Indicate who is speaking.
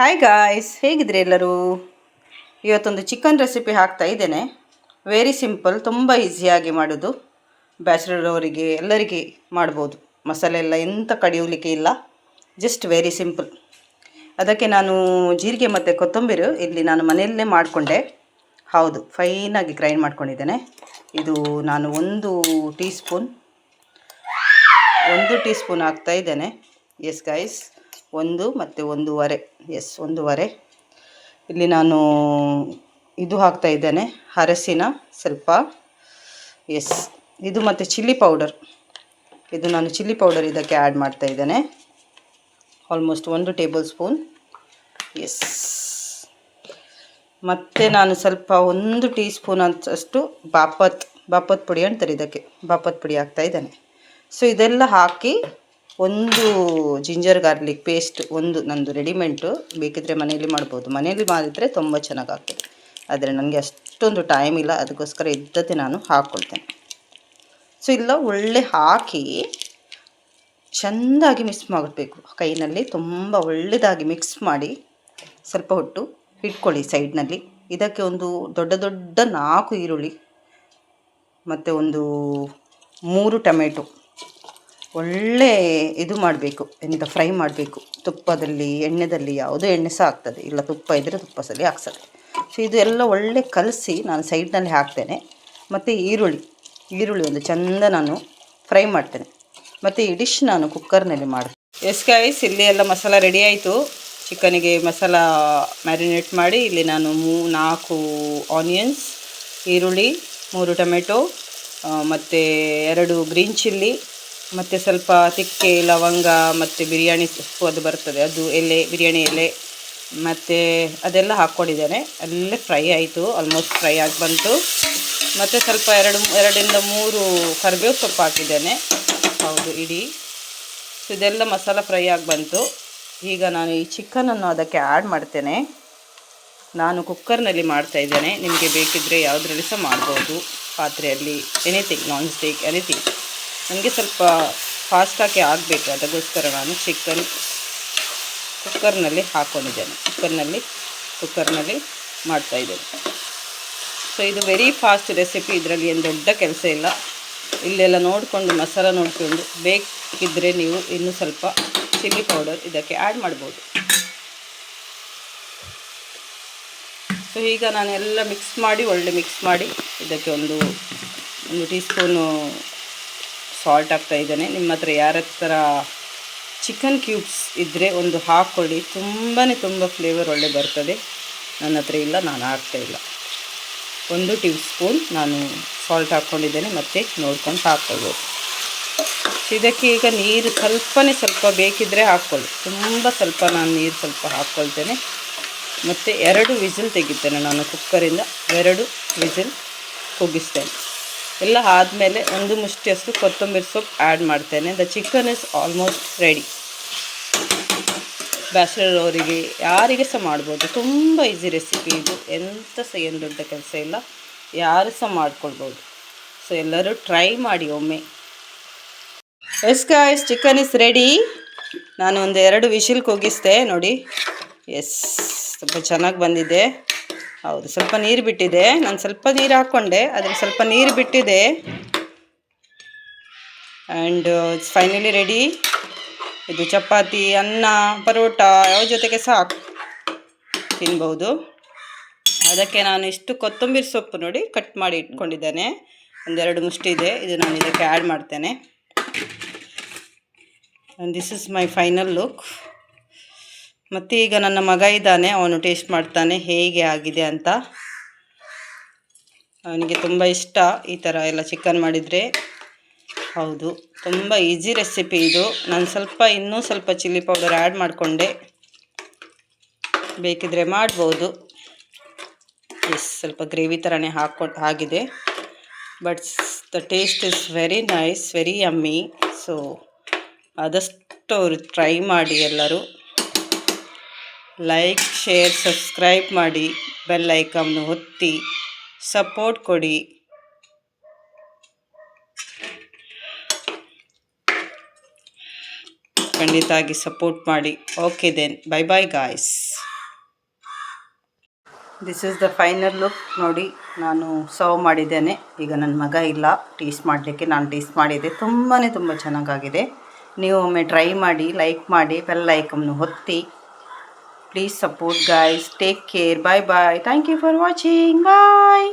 Speaker 1: Hi guys, ಹೇಗಿದ್ರೆ ಎಲ್ಲರೂ. ಇವತ್ತೊಂದು chicken recipe ಹಾಕ್ತಾ ಇದ್ದೇನೆ. ವೆರಿ ಸಿಂಪಲ್, ತುಂಬ ಈಸಿಯಾಗಿ ಮಾಡೋದು. ಬ್ಯಾಚುಲರ್ ಅವರಿಗೆ ಎಲ್ಲರಿಗೆ ಮಾಡ್ಬೋದು. ಮಸಾಲೆ ಎಲ್ಲ ಎಂತ ಕಡಿಯೋಲಿಕ್ಕೆ ಇಲ್ಲ, ಜಸ್ಟ್ ವೆರಿ ಸಿಂಪಲ್. ಅದಕ್ಕೆ ನಾನು ಜೀರಿಗೆ ಮತ್ತು ಕೊತ್ತಂಬರಿ ಇಲ್ಲಿ ನಾನು ಮನೆಯಲ್ಲೇ ಮಾಡಿಕೊಂಡೆ. ಹೌದು, ಫೈನಾಗಿ ಗ್ರೈಂಡ್ ಮಾಡ್ಕೊಂಡಿದ್ದೇನೆ. ಇದು ನಾನು ಒಂದು ಟೀ ಸ್ಪೂನ್ ಹಾಕ್ತಾ ಇದ್ದೇನೆ. ಎಸ್ ಗಾಯ್ಸ್, 1 ಮತ್ತು 1.5, ಎಸ್ 1.5. ಇಲ್ಲಿ ನಾನು ಇದು ಹಾಕ್ತಾ ಇದ್ದೇನೆ, ಅರಸಿನ ಸ್ವಲ್ಪ, ಎಸ್. ಇದು ಮತ್ತು ಚಿಲ್ಲಿ ಪೌಡರ್, ಇದು ನಾನು ಚಿಲ್ಲಿ ಪೌಡರ್ ಇದಕ್ಕೆ ಆ್ಯಡ್ ಮಾಡ್ತಾ ಇದ್ದೇನೆ. Almost 1 table spoon, yes. ಮತ್ತು ನಾನು ಸ್ವಲ್ಪ 1 ಟೀ ಸ್ಪೂನ್ ಅಷ್ಟು ಬಾಪತ್ ಪುಡಿ ಅಂತಾರೆ ಇದಕ್ಕೆ, ಬಾಪತ್ ಪುಡಿ ಹಾಕ್ತಾ ಇದ್ದೇನೆ. ಸೊ ಇದೆಲ್ಲ ಹಾಕಿ ಒಂದು ಜಿಂಜರ್ ಗಾರ್ಲಿಕ್ ಪೇಸ್ಟ್, ಒಂದು ನಂದು ರೆಡಿಮೇಡು, ಬೇಕಿದ್ದರೆ ಮನೆಯಲ್ಲಿ ಮಾಡ್ಬೋದು. ಮನೆಯಲ್ಲಿ ಮಾಡಿದರೆ ತುಂಬ ಚೆನ್ನಾಗಾಗ್ತದೆ, ಆದರೆ ನನಗೆ ಅಷ್ಟೊಂದು ಟೈಮ್ ಇಲ್ಲ, ಅದಕ್ಕೋಸ್ಕರ ಇದ್ದದ್ದೇ ನಾನು ಹಾಕ್ಕೊಳ್ತೇನೆ. ಸೊ ಇಲ್ಲ ಒಳ್ಳೆ ಹಾಕಿ ಚೆಂದಾಗಿ ಮಿಕ್ಸ್ ಮಾಡಬೇಕು ಕೈನಲ್ಲಿ, ತುಂಬ ಒಳ್ಳೆಯದಾಗಿ ಮಿಕ್ಸ್ ಮಾಡಿ ಸ್ವಲ್ಪ ಹೊತ್ತು ಇಟ್ಕೊಳ್ಳಿ ಸೈಡ್ನಲ್ಲಿ. ಇದಕ್ಕೆ ಒಂದು ದೊಡ್ಡ 4 ಈರುಳ್ಳಿ ಮತ್ತು ಒಂದು 3 ಟೊಮೆಟೊ ಒಳ್ಳೆ ಇದು ಮಾಡಬೇಕು, ಎಂತ ಫ್ರೈ ಮಾಡಬೇಕು ತುಪ್ಪದಲ್ಲಿ, ಎಣ್ಣೆಯಲ್ಲಿ, ಯಾವುದೋ ಎಣ್ಣೆ ಸಹ ಆಗ್ತದೆ, ಇಲ್ಲ ತುಪ್ಪ ಇದ್ದರೆ ತುಪ್ಪ ಸಲ ಹಾಕ್ತದೆ. ಸೊ ಇದು ಎಲ್ಲ ಒಳ್ಳೆ ಕಲಸಿ ನಾನು ಸೈಡ್ನಲ್ಲಿ ಹಾಕ್ತೇನೆ. ಮತ್ತು ಈರುಳ್ಳಿ ಒಂದು ಚೆಂದ ನಾನು ಫ್ರೈ ಮಾಡ್ತೇನೆ. ಮತ್ತು ಈ ಡಿಶ್ ನಾನು ಕುಕ್ಕರ್ನಲ್ಲಿ ಮಾಡ್ತೇನೆ. ಎಸ್ ಗೈಸ್, ಇಲ್ಲಿ ಎಲ್ಲ ಮಸಾಲ ರೆಡಿ ಆಯಿತು. ಚಿಕನಿಗೆ ಮಸಾಲ ಮ್ಯಾರಿನೇಟ್ ಮಾಡಿ ಇಲ್ಲಿ ನಾನು 4 ಆನಿಯನ್ಸ್, ಈರುಳ್ಳಿ, 3 ಟೊಮೆಟೊ, ಮತ್ತು 2 ಗ್ರೀನ್ ಚಿಲ್ಲಿ, ಮತ್ತು ಸ್ವಲ್ಪ ತಿಕ್ಕೆ ಲವಂಗ ಮತ್ತು ಬಿರಿಯಾನಿ ಸೊಪ್ಪು ಅದು ಬರ್ತದೆ, ಅದು ಬಿರಿಯಾನಿ ಎಲೆ, ಮತ್ತು ಅದೆಲ್ಲ ಹಾಕ್ಕೊಂಡಿದ್ದೇನೆ. ಅಲ್ಲೇ ಫ್ರೈ ಆಯಿತು, ಆಲ್ಮೋಸ್ಟ್ ಫ್ರೈ ಆಗಿ ಬಂತು. ಮತ್ತು ಸ್ವಲ್ಪ 2ರಿಂದ 3 ಕರಿಬೇವು ಸೊಪ್ಪು ಹಾಕಿದ್ದೇನೆ, ಹೌದು ಇಡೀ. ಸೊ ಇದೆಲ್ಲ ಮಸಾಲ ಫ್ರೈ ಆಗಿ ಬಂತು. ಈಗ ನಾನು ಈ ಚಿಕನನ್ನು ಅದಕ್ಕೆ ಆ್ಯಡ್ ಮಾಡ್ತೇನೆ. ನಾನು ಕುಕ್ಕರ್ನಲ್ಲಿ ಮಾಡ್ತಾಯಿದ್ದೇನೆ, ನಿಮಗೆ ಬೇಕಿದ್ದರೆ ಯಾವುದರಲ್ಲಿ ಸಹ ಮಾಡ್ಬೋದು, ಪಾತ್ರೆಯಲ್ಲಿ, ಎನಿಥಿಂಗ್, ನಾನ್ ಸ್ಟಿಕ್ ಎನಿಥಿಂಗ್. ನನಗೆ ಸ್ವಲ್ಪ ಫಾಸ್ಟಾಗಿ ಆಗಬೇಕು, ಅದಕ್ಕೋಸ್ಕರ ನಾನು ಚಿಕನ್ ಕುಕ್ಕರ್ನಲ್ಲಿ ಹಾಕ್ಕೊಂಡಿದ್ದೇನೆ, ಕುಕ್ಕರ್ನಲ್ಲಿ ಮಾಡ್ತಾಯಿದ್ದೇನೆ. ಸೊ ಇದು ವೆರಿ ಫಾಸ್ಟ್ ರೆಸಿಪಿ, ಇದರಲ್ಲಿ ಏನು ದೊಡ್ಡ ಕೆಲಸ ಇಲ್ಲ. ಇಲ್ಲೆಲ್ಲ ನೋಡಿಕೊಂಡು ಮಸಾಲ ನೋಡಿಕೊಂಡು ಬೇಕಿದ್ದರೆ ನೀವು ಇನ್ನೂ ಸ್ವಲ್ಪ ಚಿಲ್ಲಿ ಪೌಡರ್ ಇದಕ್ಕೆ ಆ್ಯಡ್ ಮಾಡ್ಬೋದು. ಸೊ ಈಗ ನಾನು ಎಲ್ಲ ಒಳ್ಳೆ ಮಿಕ್ಸ್ ಮಾಡಿ ಇದಕ್ಕೆ ಒಂದು ಟೀ ಸ್ಪೂನು ಸಾಲ್ಟ್ ಹಾಕ್ತಾ ಇದ್ದೇನೆ. ನಿಮ್ಮ ಹತ್ರ ಯಾರ ಹತ್ರ ಚಿಕನ್ ಕ್ಯೂಬ್ಸ್ ಇದ್ದರೆ ಒಂದು ಹಾಕ್ಕೊಳ್ಳಿ, ತುಂಬ ಫ್ಲೇವರ್ ಒಳ್ಳೆ ಬರ್ತದೆ. ನನ್ನ ಹತ್ರ ಇಲ್ಲ, ನಾನು ಹಾಕ್ತಾಯಿಲ್ಲ. 1 ಟೀ ಸ್ಪೂನ್ ನಾನು ಸಾಲ್ಟ್ ಹಾಕ್ಕೊಂಡಿದ್ದೇನೆ, ಮತ್ತು ನೋಡ್ಕೊಂಡು ಹಾಕ್ಕೊಳ್ಬೋದು. ಇದಕ್ಕೆ ಈಗ ನೀರು ಸ್ವಲ್ಪ ಬೇಕಿದ್ದರೆ ಹಾಕ್ಕೊಳ್ಳಿ, ತುಂಬ ಸ್ವಲ್ಪ ನಾನು ನೀರು ಸ್ವಲ್ಪ ಹಾಕ್ಕೊಳ್ತೇನೆ. ಮತ್ತು 2 ವಿಸಿಲ್ ತೆಗಿತೇನೆ ನಾನು ಕುಕ್ಕರಿಂದ, 2 ವಿಸಿಲ್ ಕೂಗಿಸ್ತೇನೆ. ಎಲ್ಲ ಆದಮೇಲೆ 1 ಮುಷ್ಟಿಯಷ್ಟು ಕೊತ್ತಂಬರಿ ಸೊಪ್ಪು ಆ್ಯಡ್ ಮಾಡ್ತೇನೆ. The chicken is almost ready. Bachelor ಅವರಿಗೆ ಯಾರಿಗೆ ಸಹ ಮಾಡ್ಬೋದು, ತುಂಬ ಈಸಿ ರೆಸಿಪಿ ಇದು, ಎಂತ ಸಹ ಏನು ದೊಡ್ಡ ಕೆಲಸ ಇಲ್ಲ, ಯಾರು ಸಹ ಮಾಡ್ಕೊಳ್ಬೋದು. ಸೊ ಎಲ್ಲರೂ ಟ್ರೈ ಮಾಡಿ ಒಮ್ಮೆ. Yes guys, chicken is ready. ನಾನು ಒಂದು 2 ವಿಶಿಲ್ ಕೂಗಿಸ್ದೆ ನೋಡಿ. ಎಸ್, ತುಂಬ ಚೆನ್ನಾಗಿ ಬಂದಿದೆ. ಹೌದು, ಸ್ವಲ್ಪ ನೀರು ಬಿಟ್ಟಿದೆ, ನಾನು ಸ್ವಲ್ಪ ನೀರು ಹಾಕ್ಕೊಂಡೆ, ಆದರೆ ಸ್ವಲ್ಪ ನೀರು ಬಿಟ್ಟಿದೆ. And it's finally ready. ಇದು ಚಪಾತಿ, ಅನ್ನ, ಪರೋಟ ಯಾವ ಜೊತೆಗೆ ಸಹ ತಿನ್ಬೋದು. ಅದಕ್ಕೆ ನಾನು ಇಷ್ಟು ಕೊತ್ತಂಬರಿ ಸೊಪ್ಪು ನೋಡಿ ಕಟ್ ಮಾಡಿ ಇಟ್ಕೊಂಡಿದ್ದೇನೆ, 1-2 ಮುಷ್ಟಿ ಇದೆ, ಇದು ನಾನು ಇದಕ್ಕೆ ಆ್ಯಡ್ ಮಾಡ್ತೇನೆ. And this is my final look. ಮತ್ತು ಈಗ ನನ್ನ ಮಗ ಇದ್ದಾನೆ, ಅವನು ಟೇಸ್ಟ್ ಮಾಡ್ತಾನೆ ಹೇಗೆ ಆಗಿದೆ ಅಂತ. ಅವನಿಗೆ ತುಂಬ ಇಷ್ಟ ಈ ಥರ ಎಲ್ಲ ಚಿಕನ್ ಮಾಡಿದರೆ. ಹೌದು, ತುಂಬ ಈಸಿ ರೆಸಿಪಿ ಇದು. ನಾನು ಇನ್ನೂ ಸ್ವಲ್ಪ ಚಿಲ್ಲಿ ಪೌಡರ್ ಆ್ಯಡ್ ಮಾಡಿಕೊಂಡೆ, ಬೇಕಿದ್ದರೆ ಮಾಡ್ಬೋದು. ಎಸ್, ಸ್ವಲ್ಪ ಗ್ರೇವಿ ಥರನೇ ಆಗಿದೆ. But the taste is very nice, very yummy. So ಆದಷ್ಟು ಅವರು ಟ್ರೈ ಮಾಡಿ ಎಲ್ಲರೂ. ಲೈಕ್, ಶೇರ್, ಸಬ್ಸ್ಕ್ರೈಬ್ ಮಾಡಿ, ಬೆಲ್ ಐಕಾನ್ನು ಒತ್ತಿ ಸಪೋರ್ಟ್ ಕೊಡಿ. ಖಂಡಿತವಾಗಿ ಸಪೋರ್ಟ್ ಮಾಡಿ. Okay then, bye guys. This is the final look. ನೋಡಿ, ನಾನು ಸರ್ವ್ ಮಾಡಿದ್ದೇನೆ. ಈಗ ನನ್ನ ಮಗ ಇಲ್ಲ ಟೇಸ್ಟ್ ಮಾಡಲಿಕ್ಕೆ, ನಾನು ಟೇಸ್ಟ್ ಮಾಡಿದ್ದೆ. ತುಂಬ ಚೆನ್ನಾಗಾಗಿದೆ. ನೀವು ಒಮ್ಮೆ ಟ್ರೈ ಮಾಡಿ, ಲೈಕ್ ಮಾಡಿ, ಬೆಲ್ ಐಕನ್ನು ಒತ್ತಿ. Please support guys. Take care. Bye bye. Thank you for watching. Bye.